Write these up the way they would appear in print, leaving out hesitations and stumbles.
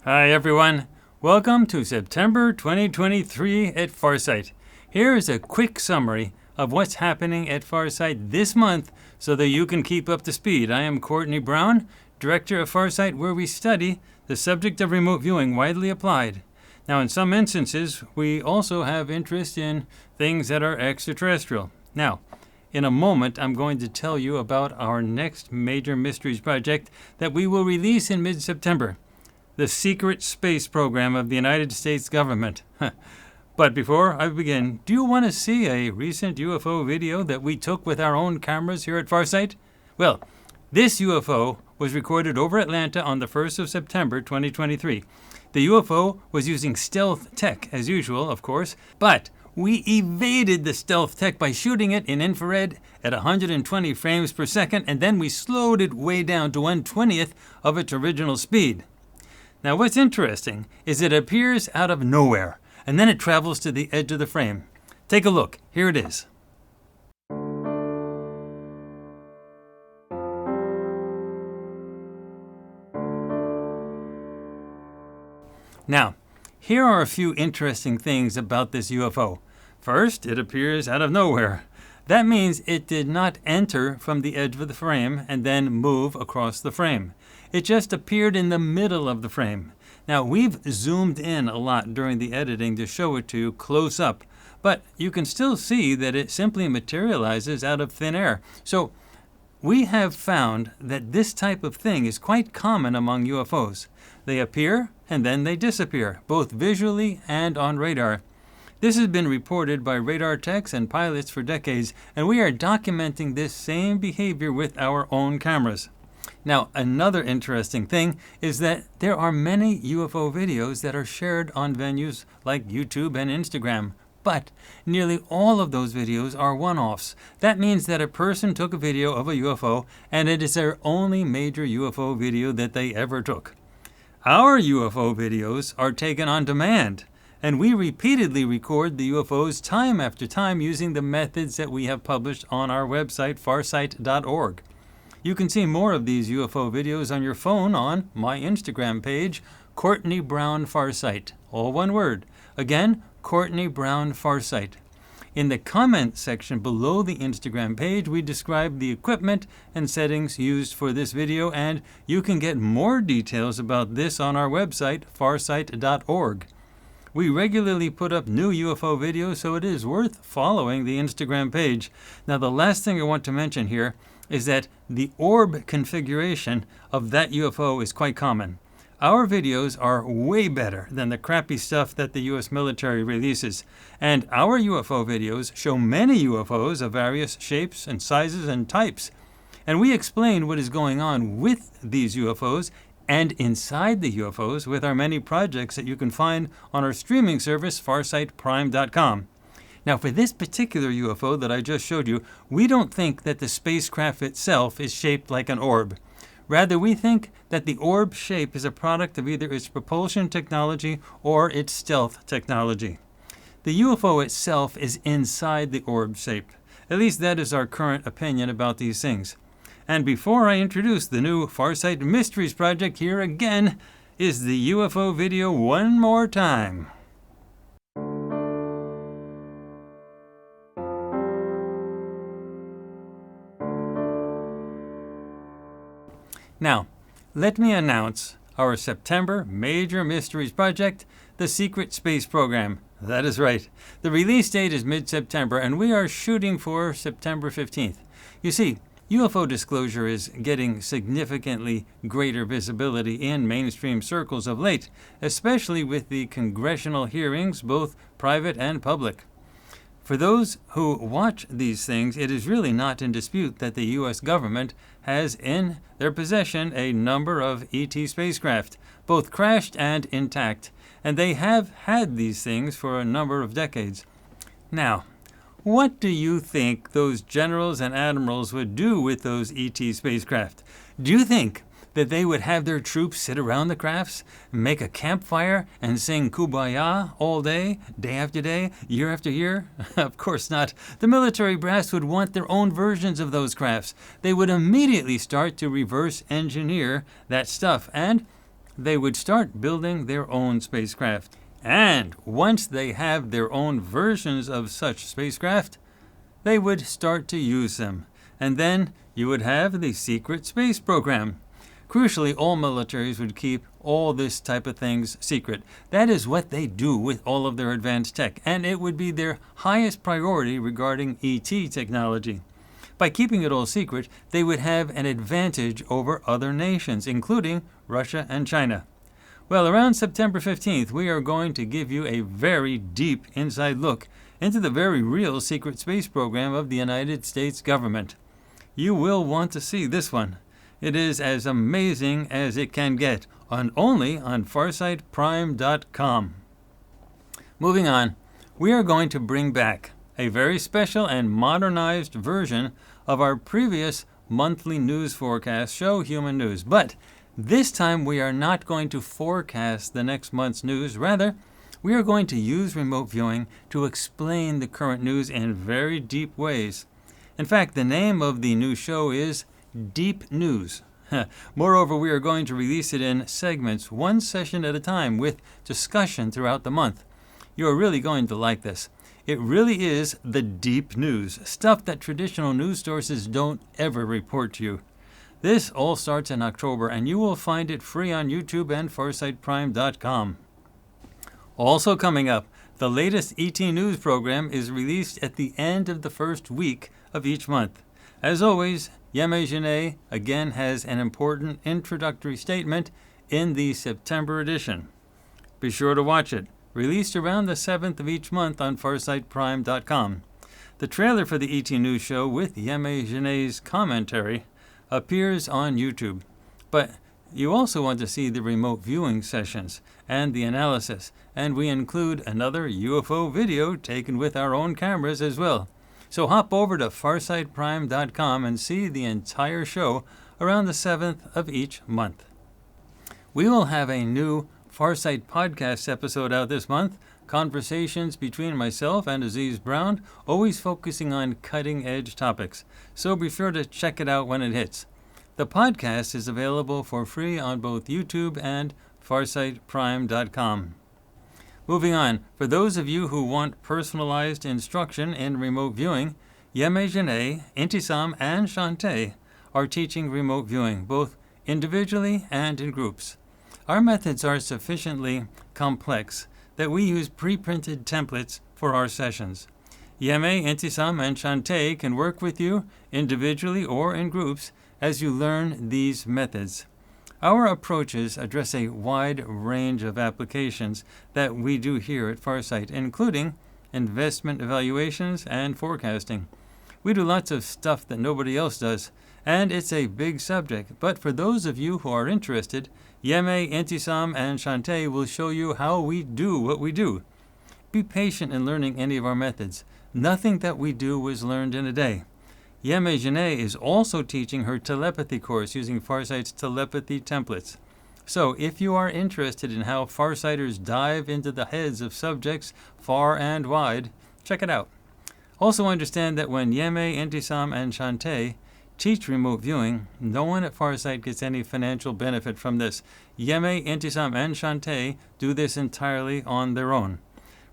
Hi everyone, welcome to September 2023 at Farsight. Here is a quick summary of what's happening at Farsight this month so that you can keep up to speed. I am Courtney Brown, Director of Farsight, where we study the subject of remote viewing widely applied. Now in some instances, we also have interest in things that are extraterrestrial. Now, in a moment, I'm going to tell you about our next major mysteries project that we will release in mid-September. The secret space program of the United States government. But before I begin, do you want to see a recent UFO video that we took with our own cameras here at Farsight? Well, this UFO was recorded over Atlanta on the 1st of September 2023. The UFO was using stealth tech, as usual, of course, but we evaded the stealth tech by shooting it in infrared at 120 frames per second, and then we slowed it way down to 1/20th of its original speed. Now what's interesting is it appears out of nowhere, and then it travels to the edge of the frame. Take a look. Here it is. Now, here are a few interesting things about this UFO. First, it appears out of nowhere. That means it did not enter from the edge of the frame and then move across the frame. It just appeared in the middle of the frame. Now, we've zoomed in a lot during the editing to show it to you close up, but you can still see that it simply materializes out of thin air. So, we have found that this type of thing is quite common among UFOs. They appear and then they disappear, both visually and on radar. This has been reported by radar techs and pilots for decades, and we are documenting this same behavior with our own cameras. Now, another interesting thing is that there are many UFO videos that are shared on venues like YouTube and Instagram, but nearly all of those videos are one-offs. That means that a person took a video of a UFO, and it is their only major UFO video that they ever took. Our UFO videos are taken on demand, and we repeatedly record the UFOs time after time using the methods that we have published on our website, farsight.org. You can see more of these UFO videos on your phone on my Instagram page, Courtney Brown Farsight, all one word. Again, Courtney Brown Farsight. In the comment section below the Instagram page, we describe the equipment and settings used for this video, and you can get more details about this on our website, farsight.org. We regularly put up new UFO videos, so it is worth following the Instagram page. Now, the last thing I want to mention here is that the orb configuration of that UFO is quite common. Our videos are way better than the crappy stuff that the US military releases. And our UFO videos show many UFOs of various shapes and sizes and types. And we explain what is going on with these UFOs and inside the UFOs with our many projects that you can find on our streaming service, farsightprime.com. Now, for this particular UFO that I just showed you, we don't think that the spacecraft itself is shaped like an orb. Rather, we think that the orb shape is a product of either its propulsion technology or its stealth technology. The UFO itself is inside the orb shape. At least that is our current opinion about these things. And before I introduce the new Farsight Mysteries project, here again is the UFO video one more time. Now, let me announce our September Major Mysteries Project, the Secret Space Program. That is right. The release date is mid-September, and we are shooting for September 15th. You see, UFO disclosure is getting significantly greater visibility in mainstream circles of late, especially with the congressional hearings, both private and public. For those who watch these things, it is really not in dispute that the U.S. government has in their possession a number of ET spacecraft, both crashed and intact, and they have had these things for a number of decades. Now, what do you think those generals and admirals would do with those ET spacecraft? Do you think that they would have their troops sit around the crafts, make a campfire, and sing Kumbaya all day, day after day, year after year? Of course not. The military brass would want their own versions of those crafts. They would immediately start to reverse engineer that stuff. And they would start building their own spacecraft. And once they have their own versions of such spacecraft, they would start to use them. And then you would have the secret space program. Crucially, all militaries would keep all this type of things secret. That is what they do with all of their advanced tech, and it would be their highest priority regarding ET technology. By keeping it all secret, they would have an advantage over other nations, including Russia and China. Well, around September 15th, we are going to give you a very deep inside look into the very real secret space program of the United States government. You will want to see this one. It is as amazing as it can get, only on FarsightPrime.com. Moving on, we are going to bring back a very special and modernized version of our previous monthly news forecast show, Human News. But this time we are not going to forecast the next month's news. Rather, we are going to use remote viewing to explain the current news in very deep ways. In fact, the name of the new show is Deep News. Moreover, we are going to release it in segments, one session at a time, with discussion throughout the month. You are really going to like this. It really is the deep news, stuff that traditional news sources don't ever report to you. This all starts in October, and you will find it free on YouTube and FarsightPrime.com. Also coming up, the latest ET News program is released at the end of the first week of each month. As always, Jeaneé again has an important introductory statement in the September edition. Be sure to watch it. Released around the 7th of each month on FarsightPrime.com. The trailer for the ET News show with Jeanéé's commentary appears on YouTube. But you also want to see the remote viewing sessions and the analysis, and we include another UFO video taken with our own cameras as well. So hop over to FarsightPrime.com and see the entire show around the 7th of each month. We will have a new Farsight podcast episode out this month, conversations between myself and Aziz Brown, always focusing on cutting-edge topics. So be sure to check it out when it hits. The podcast is available for free on both YouTube and FarsightPrime.com. Moving on, for those of you who want personalized instruction in remote viewing, Jeaneé, Intysam, and Shantae are teaching remote viewing, both individually and in groups. Our methods are sufficiently complex that we use pre-printed templates for our sessions. Jeaneé, Intysam, and Shantae can work with you individually or in groups as you learn these methods. Our approaches address a wide range of applications that we do here at Farsight, including investment evaluations and forecasting. We do lots of stuff that nobody else does, and it's a big subject. But for those of you who are interested, Jeaneé, Intysam, and Shantae will show you how we do what we do. Be patient in learning any of our methods. Nothing that we do was learned in a day. Jeaneé is also teaching her telepathy course using Farsight's telepathy templates. So if you are interested in how Farsighters dive into the heads of subjects far and wide, check it out. Also understand that when Jeaneé, Intysam, and Shantae teach remote viewing, no one at Farsight gets any financial benefit from this. Jeaneé, Intysam, and Shantae do this entirely on their own.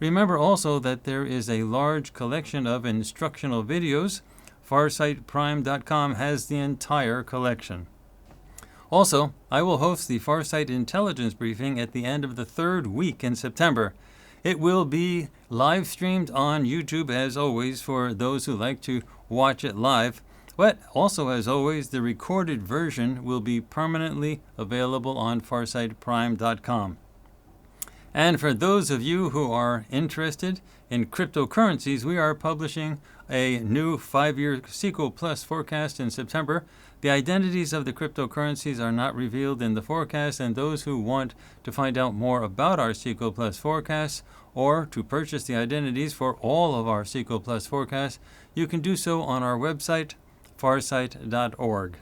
Remember also that there is a large collection of instructional videos. FarsightPrime.com has the entire collection. Also, I will host the Farsight Intelligence Briefing at the end of the third week in September. It will be live streamed on YouTube as always for those who like to watch it live. But also, as always, the recorded version will be permanently available on FarsightPrime.com. And for those of you who are interested in cryptocurrencies, we are publishing a new 5-year Sequel Plus forecast in September. The identities of the cryptocurrencies are not revealed in the forecast, and those who want to find out more about our Sequel Plus forecasts or to purchase the identities for all of our Sequel Plus forecasts, you can do so on our website, farsight.org.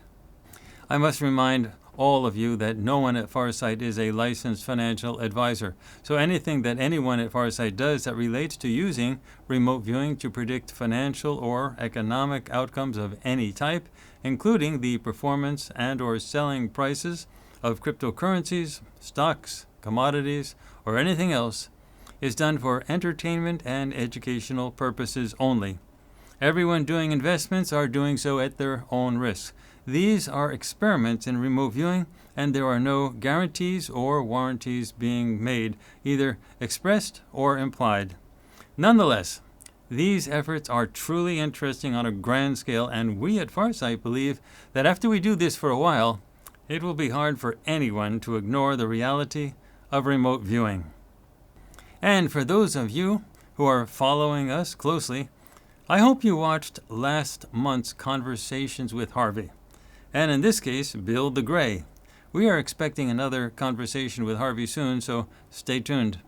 I must remind all of you that no one at Farsight is a licensed financial advisor. So anything that anyone at Farsight does that relates to using remote viewing to predict financial or economic outcomes of any type, including the performance and or selling prices of cryptocurrencies, stocks, commodities, or anything else is done for entertainment and educational purposes only. Everyone doing investments are doing so at their own risk. These are experiments in remote viewing, and there are no guarantees or warranties being made, either expressed or implied. Nonetheless, these efforts are truly interesting on a grand scale, and we at Farsight believe that after we do this for a while, it will be hard for anyone to ignore the reality of remote viewing. And for those of you who are following us closely, I hope you watched last month's Conversations with Harvey, and in this case, Bill the Gray. We are expecting another conversation with Harvey soon, so stay tuned.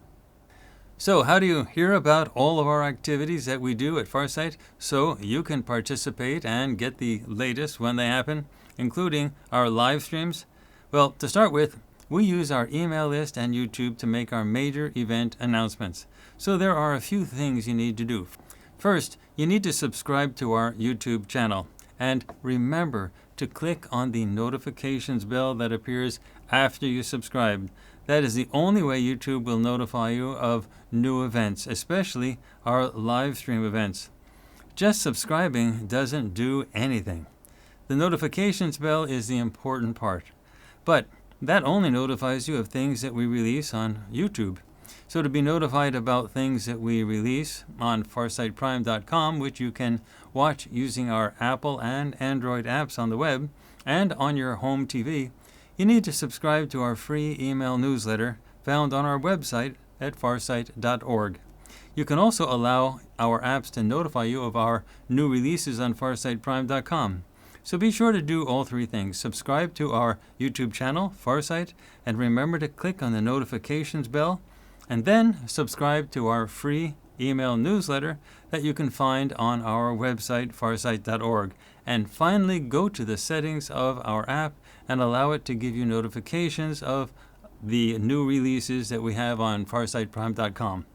So how do you hear about all of our activities that we do at Farsight so you can participate and get the latest when they happen, including our live streams? Well, to start with, we use our email list and YouTube to make our major event announcements. So there are a few things you need to do. First, you need to subscribe to our YouTube channel. And remember to click on the notifications bell that appears after you subscribe. That is the only way YouTube will notify you of new events, especially our live stream events. Just subscribing doesn't do anything. The notifications bell is the important part. But that only notifies you of things that we release on YouTube. So to be notified about things that we release on farsightprime.com, which you can watch using our Apple and Android apps on the web and on your home TV, you need to subscribe to our free email newsletter found on our website at farsight.org. You can also allow our apps to notify you of our new releases on farsightprime.com. So be sure to do all three things. Subscribe to our YouTube channel, Farsight, and remember to click on the notifications bell, and then subscribe to our free email newsletter that you can find on our website, farsight.org. And finally, go to the settings of our app and allow it to give you notifications of the new releases that we have on farsightprime.com.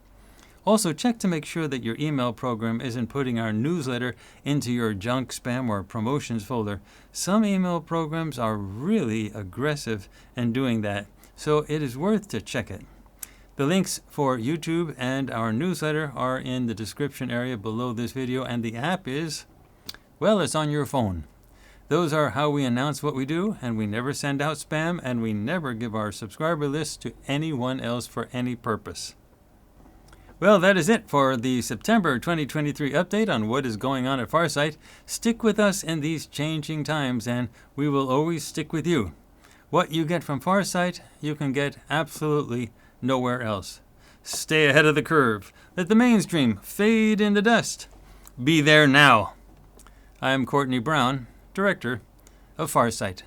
Also, check to make sure that your email program isn't putting our newsletter into your junk, spam, or promotions folder. Some email programs are really aggressive in doing that, so it is worth to check it. The links for YouTube and our newsletter are in the description area below this video, and the app is, well, it's on your phone. Those are how we announce what we do, and we never send out spam, and we never give our subscriber list to anyone else for any purpose. Well, that is it for the September 2023 update on what is going on at Farsight. Stick with us in these changing times, and we will always stick with you. What you get from Farsight, you can get absolutely nowhere else. Stay ahead of the curve. Let the mainstream fade in the dust. Be there now. I am Courtney Brown, Director of Farsight.